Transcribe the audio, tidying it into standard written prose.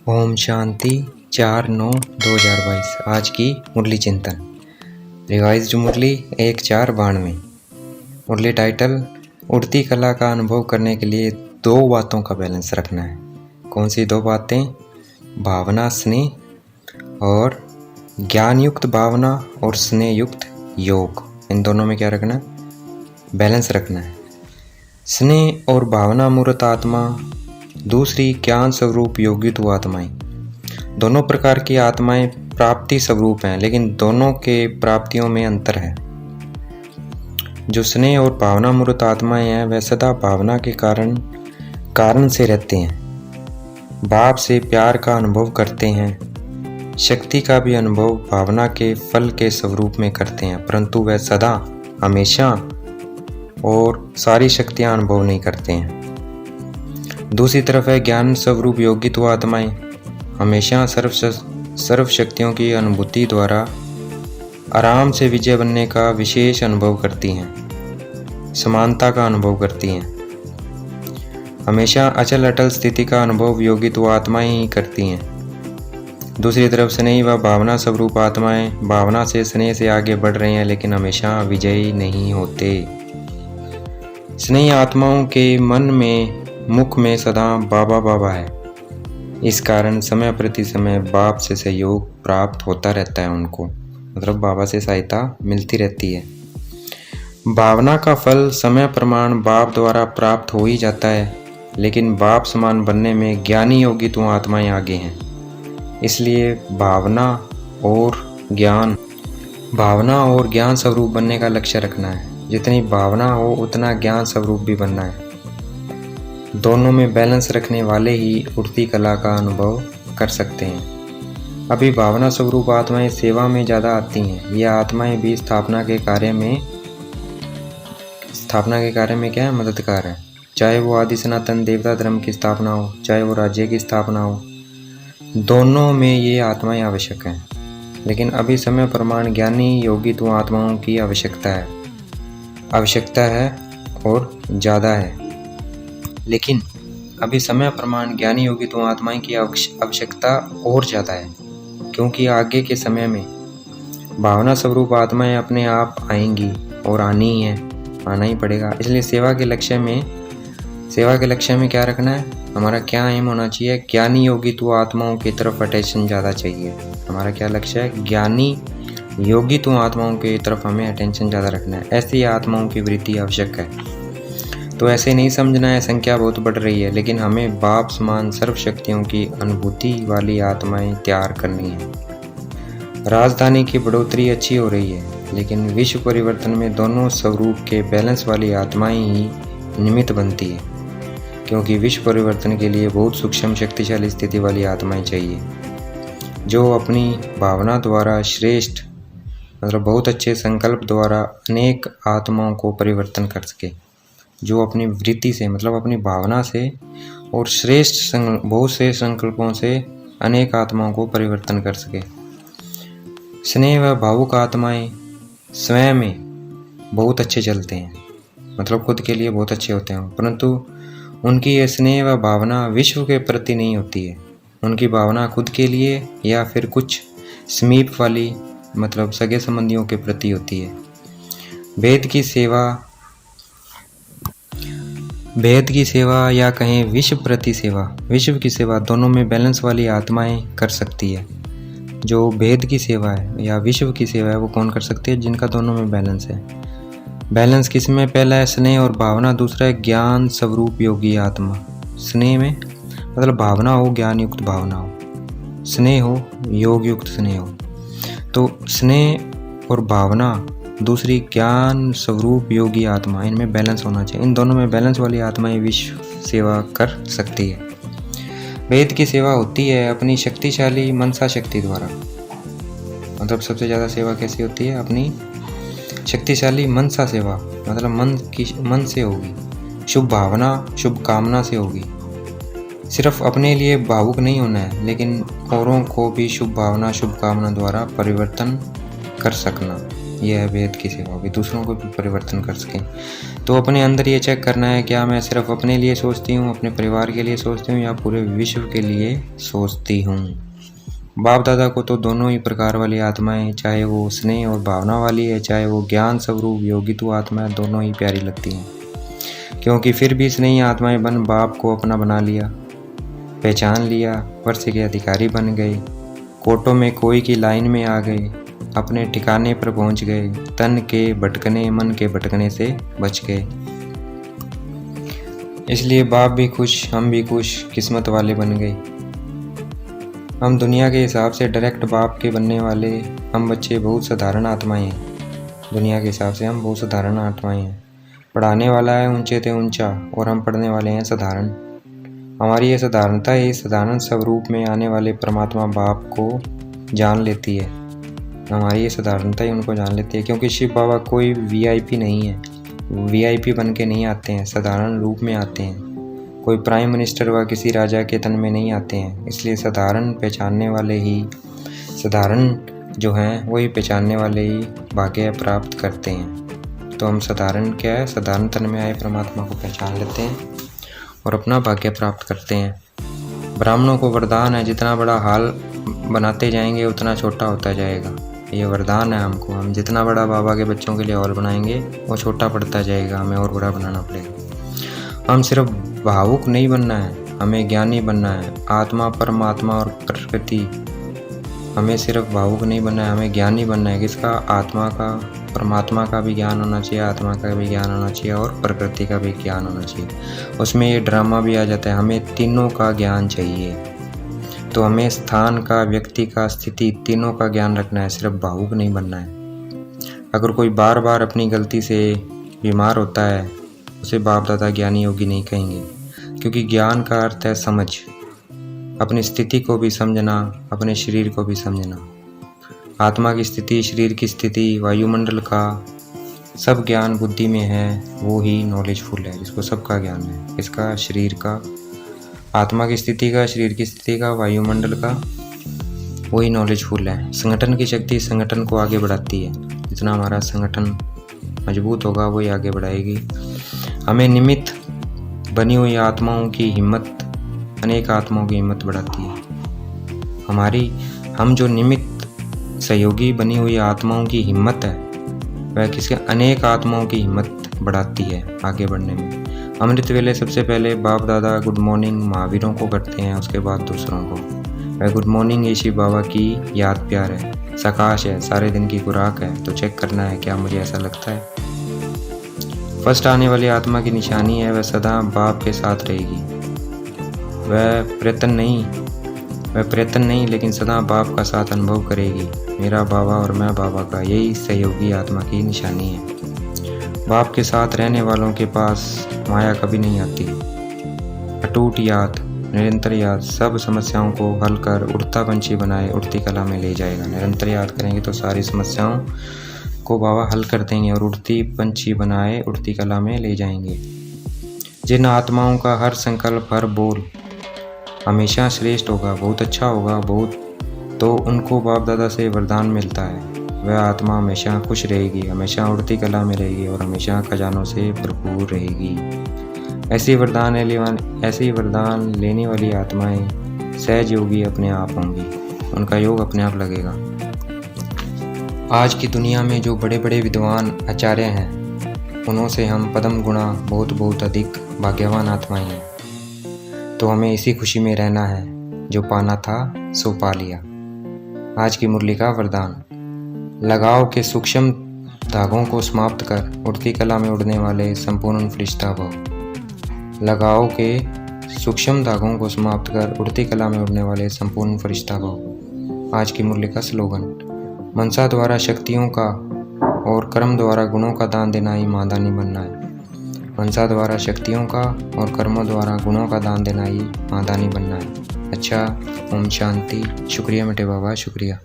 ओम शांति 4/9/2022। आज की मुरली चिंतन। रिवाइज्ड मुरली 1/4/92। मुरली टाइटल: उड़ती कला का अनुभव करने के लिए दो बातों का बैलेंस रखना है। कौन सी दो बातें? भावना स्नेह और ज्ञान युक्त भावना और स्नेह युक्त योग। इन दोनों में क्या रखना है? बैलेंस रखना है। स्नेह और भावना मूर्त आत्मा, दूसरी ज्ञान स्वरूप योगित आत्माएं। दोनों प्रकार की आत्माएं प्राप्ति स्वरूप हैं, लेकिन दोनों के प्राप्तियों में अंतर है। जो स्नेह और भावना मूर्त आत्माएं हैं वह सदा भावना के कारण से रहते हैं। बाप से प्यार का अनुभव करते हैं। शक्ति का भी अनुभव भावना के फल के स्वरूप में करते हैं, परंतु वह सदा हमेशा और सारी शक्तियां अनुभव नहीं करते हैं। दूसरी तरफ है ज्ञान स्वरूप योगित आत्माएं। हमेशा सर्व शक्तियों की अनुभूति द्वारा आराम से विजय बनने का विशेष अनुभव करती हैं, समानता का अनुभव करती हैं। हमेशा अचल अटल स्थिति का अनुभव योगित आत्माएं ही करती हैं। दूसरी तरफ स्नेह व भावना स्वरूप आत्माएं भावना से स्नेह से आगे बढ़ रही हैं, लेकिन हमेशा विजयी नहीं होते। स्नेह आत्माओं के मन में मुख में सदा बाबा बाबा है। इस कारण समय प्रति समय बाप से सहयोग प्राप्त होता रहता है उनको, मतलब बाबा से सहायता मिलती रहती है। भावना का फल समय प्रमाण बाप द्वारा प्राप्त हो ही जाता है, लेकिन बाप समान बनने में ज्ञानी योगी तो आत्माएं आगे हैं। इसलिए भावना और ज्ञान स्वरूप बनने का लक्ष्य रखना है। जितनी भावना हो उतना ज्ञान स्वरूप भी बनना है। दोनों में बैलेंस रखने वाले ही उड़ती कला का अनुभव कर सकते हैं। अभी भावना स्वरूप आत्माएं सेवा में ज़्यादा आती हैं। यह आत्माएं भी स्थापना के कार्य में क्या है? मददगार है। चाहे वो आदि सनातन देवता धर्म की स्थापना हो, चाहे वो राज्य की स्थापना हो, दोनों में ये आत्माएं आवश्यक हैं। लेकिन अभी समय प्रमाण ज्ञानी योगी तो आत्माओं की आवश्यकता है और ज़्यादा है। लेकिन अभी समय प्रमाण ज्ञानी योगी तो आत्माएं की आवश्यकता और ज़्यादा है, क्योंकि आगे के समय में भावना स्वरूप आत्माएं अपने आप आएंगी और आना ही पड़ेगा। इसलिए सेवा के लक्ष्य में क्या रखना है? हमारा क्या एम होना चाहिए? ज्ञानी योगी तो आत्माओं की तरफ अटेंशन ज़्यादा चाहिए। हमारा क्या लक्ष्य है? ज्ञानी योगी तो आत्माओं की तरफ हमें अटेंशन ज़्यादा रखना है। ऐसी आत्माओं की वृत्ति आवश्यक है। तो ऐसे नहीं समझना है संख्या बहुत बढ़ रही है, लेकिन हमें बाप समान सर्व शक्तियों की अनुभूति वाली आत्माएं तैयार करनी है। राजधानी की बढ़ोतरी अच्छी हो रही है, लेकिन विश्व परिवर्तन में दोनों स्वरूप के बैलेंस वाली आत्माएं ही निमित्त बनती है, क्योंकि विश्व परिवर्तन के लिए बहुत सूक्ष्म शक्तिशाली स्थिति वाली आत्माएं चाहिए, जो अपनी भावना द्वारा श्रेष्ठ, मतलब बहुत अच्छे संकल्प द्वारा अनेक आत्माओं को परिवर्तन कर सके। जो अपनी वृत्ति से, मतलब अपनी भावना से और बहुत से संकल्पों से अनेक आत्माओं को परिवर्तन कर सके। स्नेह व भावुक आत्माएं स्वयं में बहुत अच्छे चलते हैं, मतलब खुद के लिए बहुत अच्छे होते हैं, परंतु उनकी ये स्नेह व भावना विश्व के प्रति नहीं होती है। उनकी भावना खुद के लिए या फिर कुछ समीप वाली, मतलब सगे संबंधियों के प्रति होती है। भेद की सेवा या कहें विश्व की सेवा दोनों में बैलेंस वाली आत्माएं कर सकती है। जो भेद की सेवा है या विश्व की सेवा है वो कौन कर सकती है? जिनका दोनों में बैलेंस है। बैलेंस किस में? पहला है स्नेह और भावना, दूसरा है ज्ञान स्वरूप योगी आत्मा। स्नेह में मतलब भावना हो, ज्ञान युक्त भावना हो, स्नेह हो, योग युक्त स्नेह हो। तो स्नेह और भावना, दूसरी ज्ञान स्वरूप योगी आत्मा, इनमें बैलेंस होना चाहिए। इन दोनों में बैलेंस वाली आत्माएं विश्व सेवा कर सकती है। वेद की सेवा होती है अपनी शक्तिशाली मनसा शक्ति द्वारा। मतलब सबसे ज़्यादा सेवा कैसी होती है? अपनी शक्तिशाली मनसा सेवा, मतलब मन से होगी, शुभ भावना शुभ कामना से होगी। सिर्फ अपने लिए भावुक नहीं होना है, लेकिन औरों को भी शुभ भावना शुभ कामना द्वारा परिवर्तन कर सकना। यह है वेद की सेवा, भी दूसरों को भी परिवर्तन कर सकें। तो अपने अंदर ये चेक करना है, क्या मैं सिर्फ अपने लिए सोचती हूँ, अपने परिवार के लिए सोचती हूँ, या पूरे विश्व के लिए सोचती हूँ। बाप दादा को तो दोनों ही प्रकार वाली आत्माएं, चाहे वो स्नेह और भावना वाली है, चाहे वो ज्ञान स्वरूप योगित्व आत्माएं, दोनों ही प्यारी लगती हैं। क्योंकि फिर भी स्नेही आत्माएं बन बाप को अपना बना लिया, पहचान लिया, वर्ष के अधिकारी बन गए, कोटों में कोई की लाइन में आ गए, अपने ठिकाने पर पहुंच गए, तन के भटकने मन के भटकने से बच गए। इसलिए बाप भी खुश, हम भी खुश, किस्मत वाले बन गए। हम दुनिया के हिसाब से डायरेक्ट बाप के बनने वाले हम बच्चे बहुत साधारण आत्माएं हैं। दुनिया के हिसाब से हम बहुत साधारण आत्माएं हैं। पढ़ाने वाला है ऊंचे से ऊंचा और हम पढ़ने वाले हैं साधारण। हमारी ये साधारणता इस साधारण स्वरूप में आने वाले परमात्मा बाप को जान लेती है। हमारी ये साधारणता ही उनको जान लेती है, क्योंकि शिव बाबा कोई वीआईपी नहीं है, वीआईपी बन के नहीं आते हैं, साधारण रूप में आते हैं। कोई प्राइम मिनिस्टर व किसी राजा के तन में नहीं आते हैं। इसलिए साधारण पहचानने वाले ही, साधारण जो हैं वही पहचानने वाले ही भाग्य प्राप्त करते हैं। तो हम साधारण क्या है, साधारण तन में आए परमात्मा को पहचान लेते हैं और अपना भाग्य प्राप्त करते हैं। ब्राह्मणों को वरदान है, जितना बड़ा हाल बनाते जाएंगे उतना छोटा होता जाएगा। ये वरदान है हमको। हम जितना बड़ा बाबा के बच्चों के लिए हॉल बनाएंगे वो छोटा पड़ता जाएगा, हमें और बड़ा बनाना पड़ेगा। हम सिर्फ भावुक नहीं बनना है, हमें ज्ञानी बनना है। आत्मा, परमात्मा और प्रकृति, हमें सिर्फ भावुक नहीं बनना है, हमें ज्ञानी बनना है। किसका? आत्मा का, परमात्मा का भी ज्ञान होना चाहिए, आत्मा का भी ज्ञान होना चाहिए और प्रकृति का भी ज्ञान होना चाहिए। उसमें ये ड्रामा भी आ जाता है, हमें तीनों का ज्ञान चाहिए। तो हमें स्थान का, व्यक्ति का, स्थिति, तीनों का ज्ञान रखना है, सिर्फ भावुक नहीं बनना है। अगर कोई बार बार अपनी गलती से बीमार होता है, उसे बाप दादा ज्ञानी योगी नहीं कहेंगे, क्योंकि ज्ञान का अर्थ है समझ, अपनी स्थिति को भी समझना, अपने शरीर को भी समझना। आत्मा की स्थिति, शरीर की स्थिति, वायुमंडल का सब ज्ञान बुद्धि में है, वो ही नॉलेजफुल है, जिसको सबका ज्ञान है। इसका, शरीर का, आत्मा की स्थिति का, शरीर की स्थिति का, वायुमंडल का, वही नॉलेजफुल है। संगठन की शक्ति संगठन को आगे बढ़ाती है। जितना हमारा संगठन मजबूत होगा वही आगे बढ़ाएगी। हमें निमित्त बनी हुई आत्माओं की हिम्मत अनेक आत्माओं की हिम्मत बढ़ाती है। हम जो निमित्त सहयोगी बनी हुई आत्माओं की हिम्मत है, वह किसके? अनेक आत्माओं की हिम्मत बढ़ाती है आगे बढ़ने में। अमृत वेले सबसे पहले बाप दादा गुड मॉर्निंग महावीरों को करते हैं, उसके बाद दूसरों को। वह गुड मॉर्निंग ये शिव बाबा की याद प्यार है, सकाश है, सारे दिन की खुराक है। तो चेक करना है, क्या मुझे ऐसा लगता है? फर्स्ट आने वाली आत्मा की निशानी है, वह सदा बाप के साथ रहेगी। वह प्रयत्न नहीं लेकिन सदा बाप का साथ अनुभव करेगी। मेरा बाबा और मैं बाबा का, यही सहयोगी आत्मा की निशानी है। बाप के साथ रहने वालों के पास माया कभी नहीं आती। अटूट याद, निरंतर याद सब समस्याओं को हल कर उड़ता पंछी बनाए उड़ती कला में ले जाएगा। निरंतर याद करेंगे तो सारी समस्याओं को बाबा हल कर देंगे और उड़ती पंछी बनाए उड़ती कला में ले जाएंगे। जिन आत्माओं का हर संकल्प, हर बोल हमेशा श्रेष्ठ होगा, बहुत अच्छा होगा, तो उनको बाप दादा से वरदान मिलता है। वह आत्मा हमेशा खुश रहेगी, हमेशा उड़ती कला में रहेगी और हमेशा खजानों से भरपूर रहेगी। ऐसे वरदान लेने वाली आत्माएं सहज योगी अपने आप होंगी, उनका योग अपने आप लगेगा। आज की दुनिया में जो बड़े बड़े विद्वान आचार्य हैं, उनों से हम पद्म गुणा बहुत अधिक भाग्यवान आत्माएं हैं। तो हमें इसी खुशी में रहना है, जो पाना था सो पा लिया। आज की मुरली का वरदान, लगाव के सूक्ष्म धागों को समाप्त कर उड़ती कला में उड़ने वाले संपूर्ण फरिश्ता भव। लगाव के सूक्ष्म धागों को समाप्त कर उड़ती कला में उड़ने वाले संपूर्ण फरिश्ता भव। आज की मुरली का स्लोगन, मनसा द्वारा शक्तियों का और कर्म द्वारा गुणों का दान देना ही महादानी बनना है। मनसा द्वारा शक्तियों का और कर्मों द्वारा गुणों का दान देना ही महादानी बनना है। अच्छा, ओम शांति। शुक्रिया मेरे बाबा, शुक्रिया।